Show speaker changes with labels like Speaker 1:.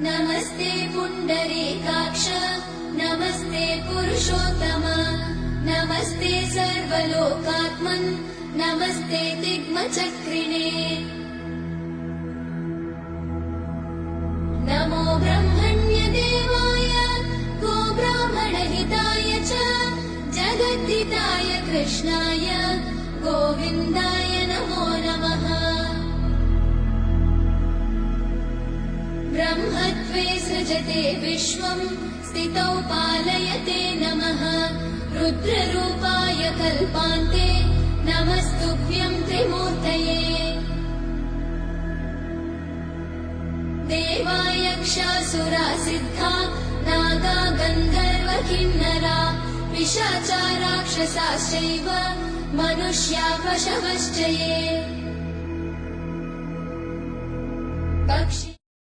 Speaker 1: नमस्ते पुण्डरीकाक्ष नमस्ते पुरुषोत्तम नमस्ते सर्वलोकात्मन् नमस्ते तिग्मचक्रिणे नमो ब्रह्मण्यदेवाय गोब्राह्मणहिताय च जगद्धिताय कृष्णाय गोविन्दाय नमो नमः। ब्रह्मत्वे सृजते विश्वम् स्थितौ पालयते नमः रुद्ररूपाय कल्पान्ते नमस्तुभ्यं त्रिमूर्तये। देवायक्षासुरा सिद्धा नागा गन्धर्व किन्नरा पिशाचा राक्षसाश्चैव मनुष्या पशवश्च ये।